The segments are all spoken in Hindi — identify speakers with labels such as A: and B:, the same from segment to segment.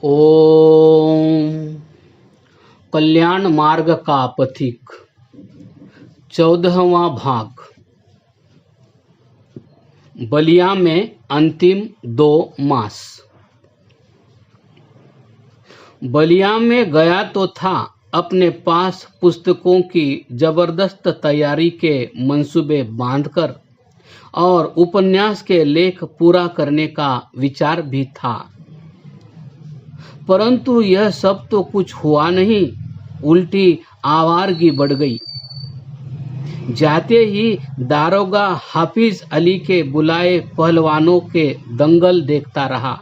A: ओम कल्याण मार्ग का पथिक 14वां भाग। बलिया में अंतिम 2 मास। बलिया में गया तो था अपने पास पुस्तकों की जबरदस्त तैयारी के मंसूबे बांधकर, और उपन्यास के लेख पूरा करने का विचार भी था। परंतु यह सब तो कुछ हुआ नहीं, उल्टी आवारगी बढ़ गई। जाते ही दारोगा हाफिज अली के बुलाए पहलवानों के दंगल देखता रहा।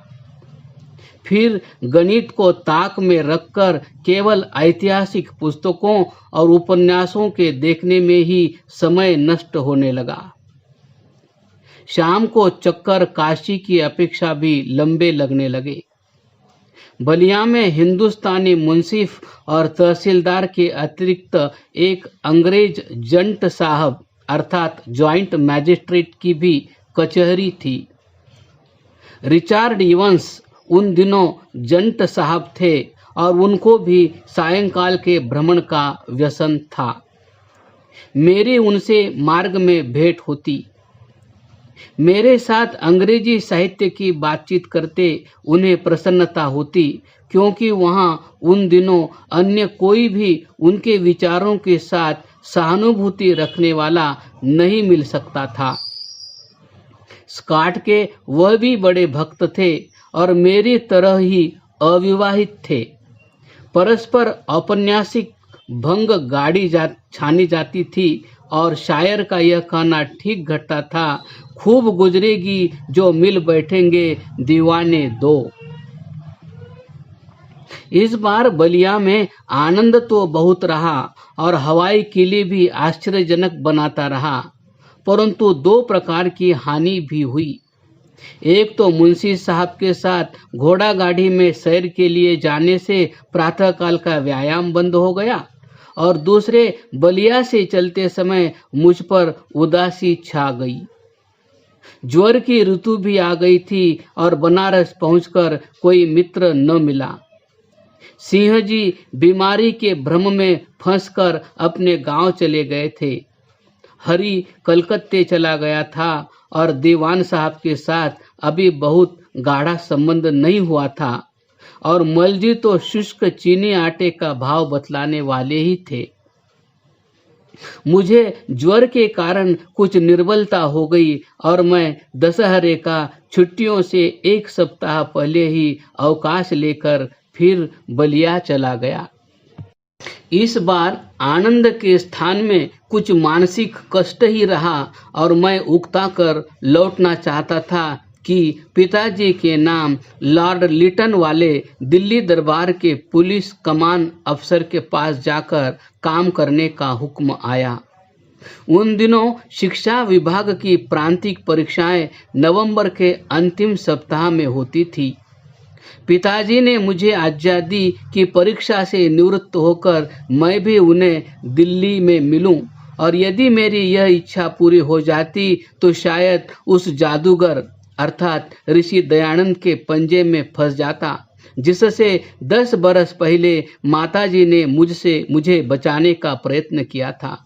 A: फिर गणित को ताक में रखकर केवल ऐतिहासिक पुस्तकों और उपन्यासों के देखने में ही समय नष्ट होने लगा। शाम को चक्कर काशी की अपेक्षा भी लंबे लगने लगे। बलिया में हिंदुस्तानी मुंसिफ और तहसीलदार के अतिरिक्त एक अंग्रेज जंट साहब अर्थात ज्वाइंट मैजिस्ट्रेट की भी कचहरी थी। रिचार्ड इवंस उन दिनों जंट साहब थे और उनको भी सायंकाल के भ्रमण का व्यसन था। मेरी उनसे मार्ग में भेंट होती। मेरे साथ अंग्रेजी साहित्य की बातचीत करते उन्हें प्रसन्नता होती, क्योंकि वहाँ उन दिनों अन्य कोई भी उनके विचारों के साथ सहानुभूति रखने वाला नहीं मिल सकता था। स्कॉट के वह भी बड़े भक्त थे और मेरी तरह ही अविवाहित थे। परस्पर औपन्यासिक भंग गाड़ी छानी जाती थी और शायर का यह कहना ठीक घटता था, खूब गुजरेगी जो मिल बैठेंगे दीवाने दो। इस बार बलिया में आनंद तो बहुत रहा और हवाई किले भी आश्चर्यजनक बनाता रहा, परंतु 2 प्रकार की हानि भी हुई। एक तो मुंशी साहब के साथ घोड़ा गाड़ी में सैर के लिए जाने से प्रातःकाल का व्यायाम बंद हो गया, और दूसरे बलिया से चलते समय मुझ पर उदासी छा गई। ज्वर की ऋतु भी आ गई थी और बनारस पहुंचकर कोई मित्र न मिला। सिंह जी बीमारी के भ्रम में फंसकर अपने गांव चले गए थे। हरि कलकत्ते चला गया था और दीवान साहब के साथ अभी बहुत गाढ़ा संबंध नहीं हुआ था, और मलजी तो शुष्क चीनी आटे का भाव बतलाने वाले ही थे। मुझे ज्वर के कारण कुछ निर्बलता हो गई और मैं दशहरे का छुट्टियों से 1 सप्ताह पहले ही अवकाश लेकर फिर बलिया चला गया। इस बार आनंद के स्थान में कुछ मानसिक कष्ट ही रहा और मैं उकता कर लौटना चाहता था कि पिताजी के नाम लॉर्ड लिटन वाले दिल्ली दरबार के पुलिस कमान अफसर के पास जाकर काम करने का हुक्म आया। उन दिनों शिक्षा विभाग की प्रांतिक परीक्षाएं नवंबर के अंतिम सप्ताह में होती थी। पिताजी ने मुझे आज्ञा दी कि परीक्षा से निवृत्त होकर मैं भी उन्हें दिल्ली में मिलूं, और यदि मेरी यह इच्छा पूरी हो जाती तो शायद उस जादूगर अर्थात ऋषि दयानंद के पंजे में फंस जाता, जिससे 10 बरस पहले माताजी ने मुझे बचाने का प्रयत्न किया था।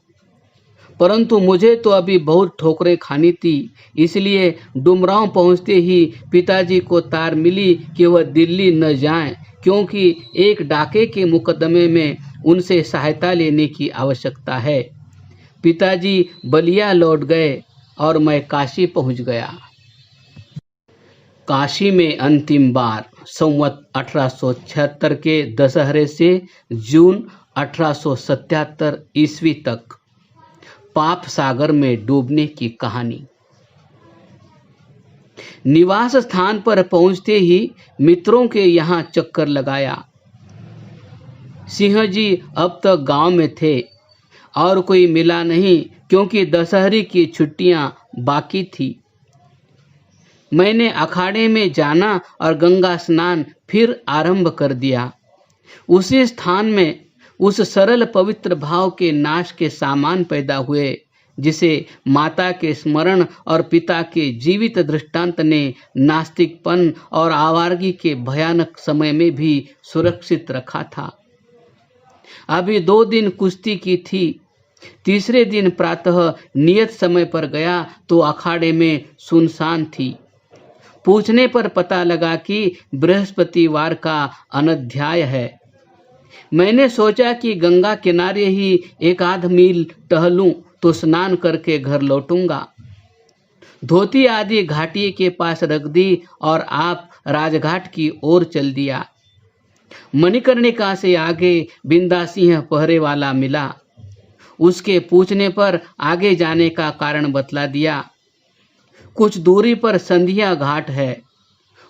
A: परंतु मुझे तो अभी बहुत ठोकरें खानी थी, इसलिए डुमरांव पहुंचते ही पिताजी को तार मिली कि वह दिल्ली न जाएं, क्योंकि एक डाके के मुकदमे में उनसे सहायता लेने की आवश्यकता है। पिताजी बलिया लौट गए और मैं काशी पहुंच गया। काशी में अंतिम बार संवत 1876 के दशहरे से जून 1877 ईस्वी तक पाप सागर में डूबने की कहानी। निवास स्थान पर पहुंचते ही मित्रों के यहाँ चक्कर लगाया। सिंह जी अब तक गांव में थे और कोई मिला नहीं, क्योंकि दशहरे की छुट्टियां बाकी थी। मैंने अखाड़े में जाना और गंगा स्नान फिर आरंभ कर दिया। उसी स्थान में उस सरल पवित्र भाव के नाश के सामान पैदा हुए जिसे माता के स्मरण और पिता के जीवित दृष्टांत ने नास्तिकपन और आवारगी के भयानक समय में भी सुरक्षित रखा था। अभी 2 दिन कुश्ती की थी। तीसरे दिन प्रातः नियत समय पर गया तो अखाड़े में सुनसान थी। पूछने पर पता लगा कि बृहस्पतिवार का अनध्याय है। मैंने सोचा कि गंगा किनारे ही 1 आध मील टहलूं तो स्नान करके घर लौटूंगा। धोती आदि घाटी के पास रख दी और आप राजघाट की ओर चल दिया। मणिकर्णिका से आगे बिंदा सिंह पहरे वाला मिला। उसके पूछने पर आगे जाने का कारण बतला दिया। कुछ दूरी पर संधिया घाट है।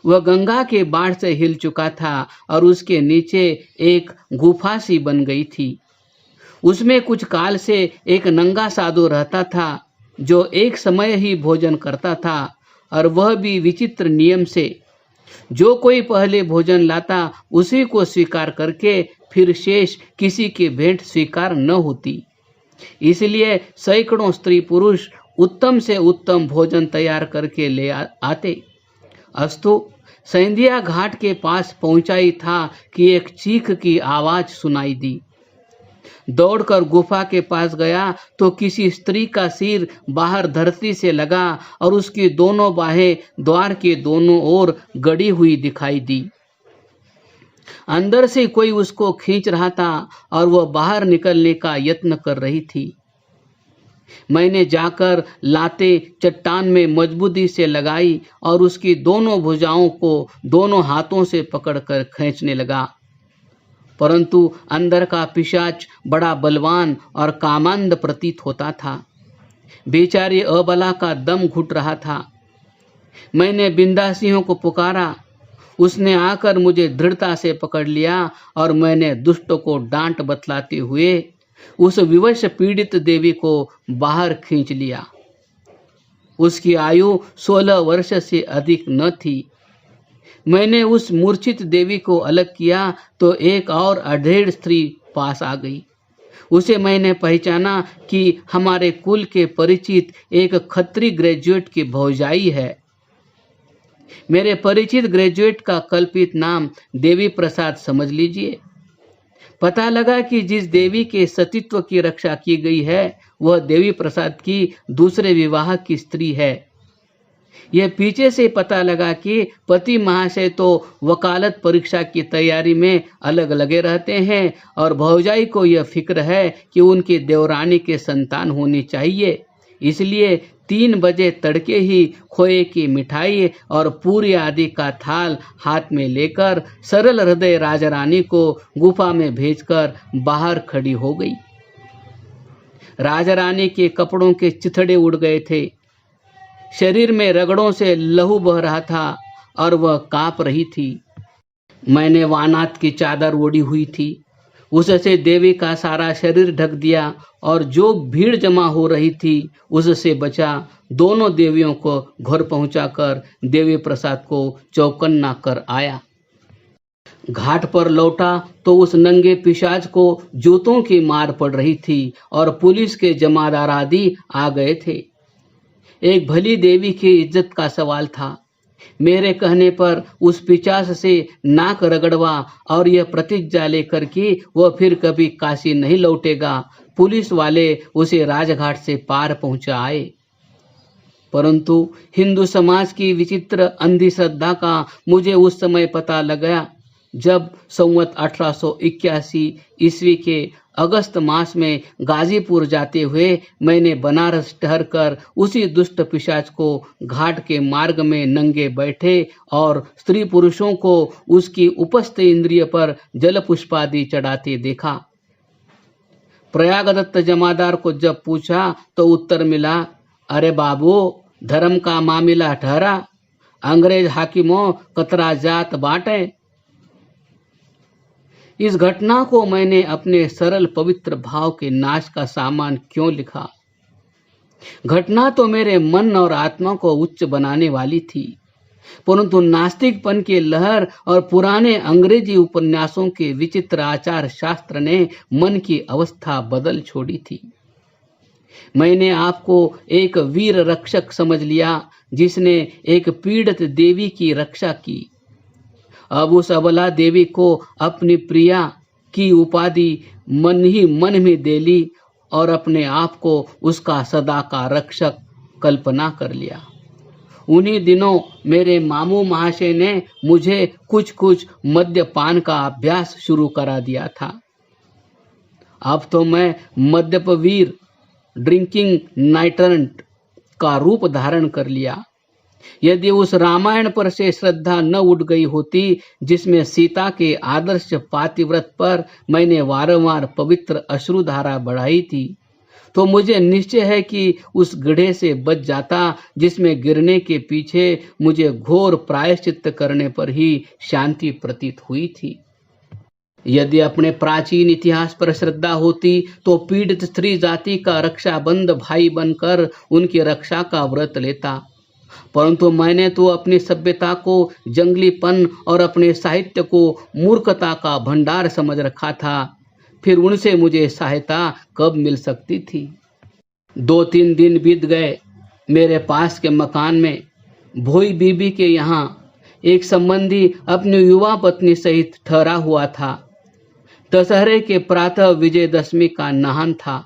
A: वह गंगा के बाढ़ से हिल चुका था और उसके नीचे एक गुफा सी बन गई थी। उसमें कुछ काल से एक नंगा साधु रहता था जो एक समय ही भोजन करता था, और वह भी विचित्र नियम से। जो कोई पहले भोजन लाता उसी को स्वीकार करके फिर शेष किसी की भेंट स्वीकार न होती। इसलिए सैकड़ों स्त्री पुरुष उत्तम से उत्तम भोजन तैयार करके ले आते। अस्तु संधिया घाट के पास पहुंचा ही था कि एक चीख की आवाज सुनाई दी। दौड़कर गुफा के पास गया तो किसी स्त्री का सिर बाहर धरती से लगा और उसकी दोनों बाहें द्वार के दोनों ओर गड़ी हुई दिखाई दी। अंदर से कोई उसको खींच रहा था और वह बाहर निकलने का यत्न कर रही थी। मैंने जाकर लाते चट्टान में मजबूती से लगाई और उसकी दोनों भुजाओं को दोनों हाथों से पकड़कर खींचने लगा, परंतु अंदर का पिशाच बड़ा बलवान और कामांध प्रतीत होता था। बेचारी अबला का दम घुट रहा था। मैंने बिंदा सिंह को पुकारा। उसने आकर मुझे दृढ़ता से पकड़ लिया और मैंने दुष्ट को डांट बतलाते हुए उस विवश पीड़ित देवी को बाहर खींच लिया। उसकी आयु 16 वर्ष से अधिक न थी। मैंने उस मूर्छित देवी को अलग किया तो एक और अधेड़ स्त्री पास आ गई। उसे मैंने पहचाना कि हमारे कुल के परिचित एक खत्री ग्रेजुएट की भौजाई है। मेरे परिचित ग्रेजुएट का कल्पित नाम देवी प्रसाद समझ लीजिए। पता लगा कि जिस देवी के सतीत्व की रक्षा की गई है वह देवी प्रसाद की दूसरे विवाह की स्त्री है। यह पीछे से पता लगा कि पति महाशय तो वकालत परीक्षा की तैयारी में अलग लगे रहते हैं और भौजाई को यह फिक्र है कि उनकी देवरानी के संतान होनी चाहिए। इसलिए 3 बजे तड़के ही खोए की मिठाई और पूरी आदि का थाल हाथ में लेकर सरल हृदय राजरानी को गुफा में भेजकर बाहर खड़ी हो गई। राजरानी के कपड़ों के चिथड़े उड़ गए थे। शरीर में रगड़ों से लहू बह रहा था और वह कांप रही थी। मैंने वानात की चादर ओढ़ी हुई थी, उससे देवी का सारा शरीर ढक दिया और जो भीड़ जमा हो रही थी उससे बचा। दोनों देवियों को घर पहुंचाकर देवी प्रसाद को चौकन्ना कर आया। घाट पर लौटा तो उस नंगे पिशाच को जूतों की मार पड़ रही थी और पुलिस के जमादार आदि आ गए थे। एक भली देवी की इज्जत का सवाल था। मेरे कहने पर उस पिशाच से नाक रगड़वा और यह प्रतिज्ञा लेकर कि वह फिर कभी काशी नहीं लौटेगा, पुलिस वाले उसे राजघाट से पार पहुंचाए। परंतु हिंदू समाज की विचित्र अंधश्रद्धा का मुझे उस समय पता लगा जब संवत 1881 ईस्वी के अगस्त मास में गाजीपुर जाते हुए मैंने बनारस ठहरकर उसी दुष्ट पिशाच को घाट के मार्ग में नंगे बैठे और स्त्री पुरुषों को उसकी उपस्थ इंद्रिय पर जल पुष्पादि चढ़ाते देखा। प्रयागदत्त जमादार को जब पूछा तो उत्तर मिला, अरे बाबू, धर्म का मामला ठहरा, अंग्रेज हाकिमों कतरा जात बाटे। इस घटना को मैंने अपने सरल पवित्र भाव के नाश का सामान क्यों लिखा? घटना तो मेरे मन और आत्मा को उच्च बनाने वाली थी, परंतु नास्तिकपन की लहर और पुराने अंग्रेजी उपन्यासों के विचित्र आचार शास्त्र ने मन की अवस्था बदल छोड़ी थी। मैंने आपको एक वीर रक्षक समझ लिया जिसने एक पीड़ित देवी की रक्षा की। अब उस अबला देवी को अपनी प्रिया की उपाधि मन ही मन में दे ली और अपने आप को उसका सदा का रक्षक कल्पना कर लिया। उन्हीं दिनों मेरे मामू महाशय ने मुझे कुछ कुछ मद्यपान का अभ्यास शुरू करा दिया था। अब तो मैं मद्यपवीर ड्रिंकिंग नाइटरंट का रूप धारण कर लिया। यदि उस रामायण पर से श्रद्धा न उठ गई होती जिसमें सीता के आदर्श पातिव्रत पर मैंने वारंवार पवित्र अश्रुधारा बढ़ाई थी, तो मुझे निश्चय है कि उस गड्ढे से बच जाता जिसमें गिरने के पीछे मुझे घोर प्रायश्चित्त करने पर ही शांति प्रतीत हुई थी। यदि अपने प्राचीन इतिहास पर श्रद्धा होती तो पीड़ित स्त्री जाति का रक्षाबंध भाई बनकर उनकी रक्षा का व्रत लेता, परंतु मैंने तो अपनी सभ्यता को जंगलीपन और अपने साहित्य को मूर्खता का भंडार समझ रखा था। फिर उनसे मुझे सहायता कब मिल सकती थी? 2-3 दिन बीत गए। मेरे पास के मकान में भोई बीबी के यहाँ एक संबंधी अपनी युवा पत्नी सहित ठहरा हुआ था। दशहरे के प्रातः विजयदशमी का नहान था।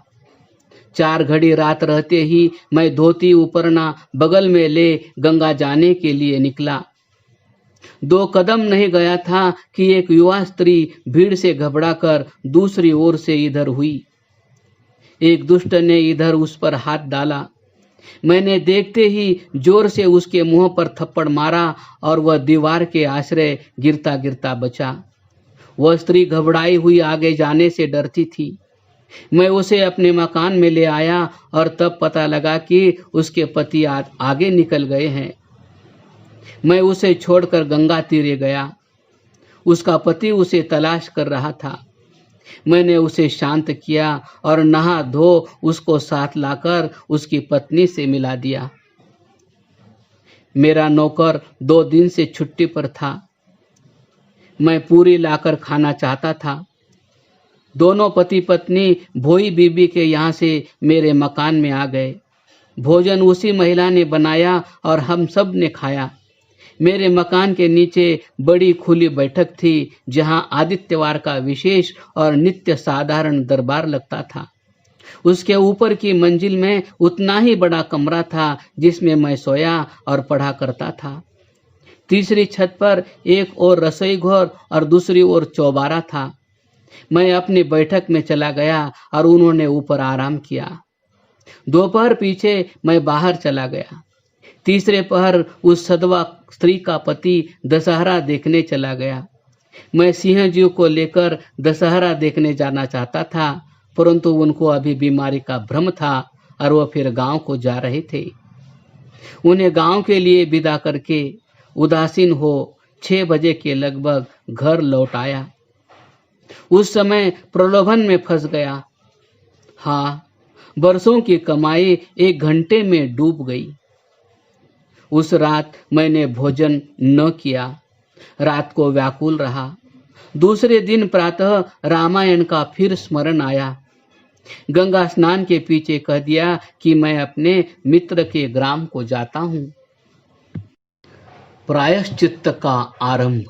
A: 4 घड़ी रात रहते ही मैं धोती उपरना बगल में ले गंगा जाने के लिए निकला। 2 कदम नहीं गया था कि एक युवा स्त्री भीड़ से घबराकर दूसरी ओर से इधर हुई। एक दुष्ट ने इधर उस पर हाथ डाला। मैंने देखते ही जोर से उसके मुंह पर थप्पड़ मारा और वह दीवार के आश्रय गिरता गिरता बचा। वह स्त्री घबराई हुई आगे जाने से डरती थी। मैं उसे अपने मकान में ले आया और तब पता लगा कि उसके पति आगे निकल गए हैं। मैं उसे छोड़कर गंगा तीरे गया। उसका पति उसे तलाश कर रहा था। मैंने उसे शांत किया और नहा धो उसको साथ लाकर उसकी पत्नी से मिला दिया। मेरा नौकर 2 दिन से छुट्टी पर था। मैं पूरी लाकर खाना चाहता था। दोनों पति पत्नी भोई बीबी के यहाँ से मेरे मकान में आ गए। भोजन उसी महिला ने बनाया और हम सब ने खाया। मेरे मकान के नीचे बड़ी खुली बैठक थी जहाँ आदित्यवार का विशेष और नित्य साधारण दरबार लगता था। उसके ऊपर की मंजिल में उतना ही बड़ा कमरा था जिसमें मैं सोया और पढ़ा करता था। तीसरी छत पर एक और रसोई घर और दूसरी ओर चौबारा था। मैं अपनी बैठक में चला गया और उन्होंने ऊपर आराम किया। दोपहर पीछे मैं बाहर चला गया। तीसरे पहर उस सदवा स्त्री का पति दशहरा देखने चला गया। मैं सिंह जी को लेकर दशहरा देखने जाना चाहता था, परंतु उनको अभी बीमारी का भ्रम था और वह फिर गांव को जा रहे थे। उन्हें गांव के लिए विदा करके उदासीन हो 6 बजे के लगभग घर लौट आया। उस समय प्रलोभन में फंस गया। हाँ, बरसों की कमाई 1 घंटे में डूब गई। उस रात मैंने भोजन न किया। रात को व्याकुल रहा। दूसरे दिन प्रातः रामायण का फिर स्मरण आया। गंगा स्नान के पीछे कह दिया कि मैं अपने मित्र के ग्राम को जाता हूँ। प्रायश्चित्त का आरंभ।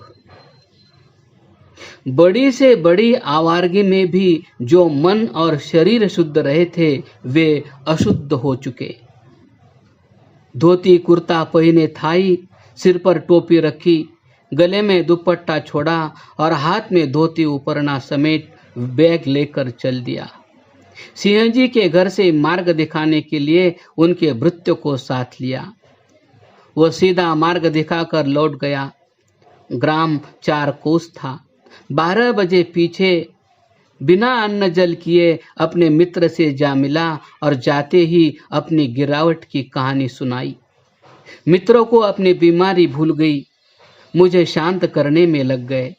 A: बड़ी से बड़ी आवारगी में भी जो मन और शरीर शुद्ध रहे थे वे अशुद्ध हो चुके। धोती कुर्ता पहने थाई, सिर पर टोपी रखी, गले में दुपट्टा छोड़ा और हाथ में धोती उपरना समेत बैग लेकर चल दिया। सिंह जी के घर से मार्ग दिखाने के लिए उनके भृत्य को साथ लिया। वह सीधा मार्ग दिखाकर लौट गया। ग्राम 4 कोस था। 12 बजे पीछे बिना अन्न जल किए अपने मित्र से जा मिला और जाते ही अपनी गिरावट की कहानी सुनाई। मित्रों को अपनी बीमारी भूल गई। मुझे शांत करने में लग गए।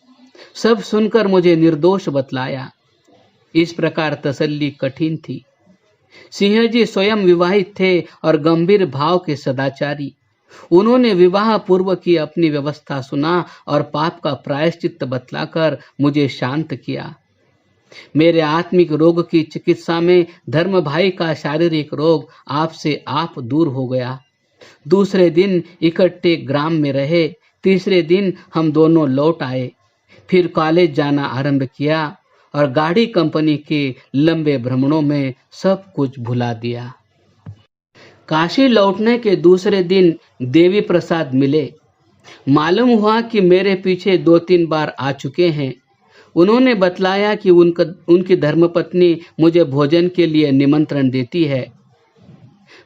A: सब सुनकर मुझे निर्दोष बतलाया। इस प्रकार तसल्ली कठिन थी। सिंह जी स्वयं विवाहित थे और गंभीर भाव के सदाचारी। उन्होंने विवाह पूर्व की अपनी व्यवस्था सुना और पाप का प्रायश्चित्त बतलाकर मुझे शांत किया। मेरे आत्मिक रोग की चिकित्सा में धर्म भाई का शारीरिक रोग आपसे आप दूर हो गया। दूसरे दिन इकट्ठे ग्राम में रहे। तीसरे दिन हम दोनों लौट आए। फिर कॉलेज जाना आरंभ किया और गाड़ी कंपनी के लंबे भ्रमणों में सब कुछ भुला दिया। काशी लौटने के दूसरे दिन देवी प्रसाद मिले। मालूम हुआ कि मेरे पीछे 2-3 बार आ चुके हैं। उन्होंने बतलाया कि उनकी धर्मपत्नी मुझे भोजन के लिए निमंत्रण देती है।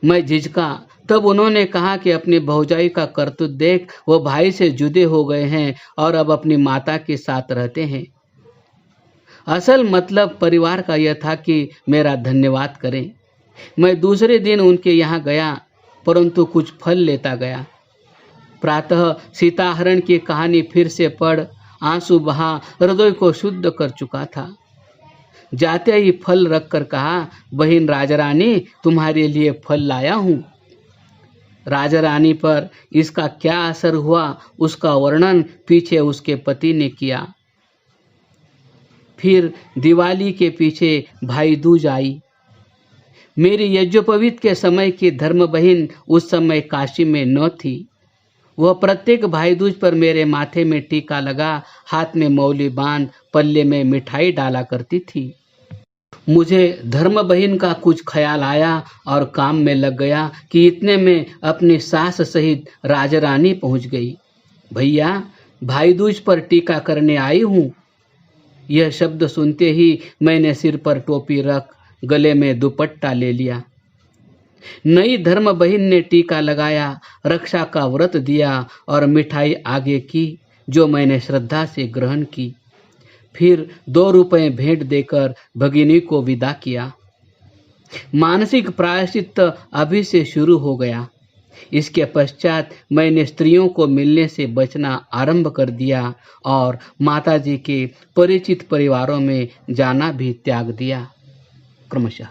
A: मैं झिझका। तब उन्होंने कहा कि अपनी भौजाई का करतूत देख वो भाई से जुदे हो गए हैं और अब अपनी माता के साथ रहते हैं। असल मतलब परिवार का यह था कि मेरा धन्यवाद करें। मैं दूसरे दिन उनके यहाँ गया, परंतु कुछ फल लेता गया। प्रातः सीताहरण की कहानी फिर से पढ़ आंसू बहा हृदय को शुद्ध कर चुका था। जाते ही फल रखकर कहा, बहन राजरानी, तुम्हारे लिए फल लाया हूँ। राजरानी पर इसका क्या असर हुआ, उसका वर्णन पीछे उसके पति ने किया। फिर दिवाली के पीछे भाई दूज आई। मेरी यज्ञोपवीत के समय की धर्म बहन उस समय काशी में न थी। वह प्रत्येक भाई दूज पर मेरे माथे में टीका लगा, हाथ में मौली बांध, पल्ले में मिठाई डाला करती थी। मुझे धर्म बहन का कुछ ख्याल आया और काम में लग गया कि इतने में अपनी सास सहित राजरानी पहुंच गई। भैया, भाई दूज पर टीका करने आई हूँ। यह शब्द सुनते ही मैंने सिर पर टोपी रख गले में दुपट्टा ले लिया। नई धर्म बहन ने टीका लगाया, रक्षा का व्रत दिया और मिठाई आगे की, जो मैंने श्रद्धा से ग्रहण की। फिर 2 रुपए भेंट देकर भगिनी को विदा किया। मानसिक प्रायश्चित अभी से शुरू हो गया। इसके पश्चात मैंने स्त्रियों को मिलने से बचना आरंभ कर दिया और माताजी के परिचित परिवारों में जाना भी त्याग दिया क्रमशः।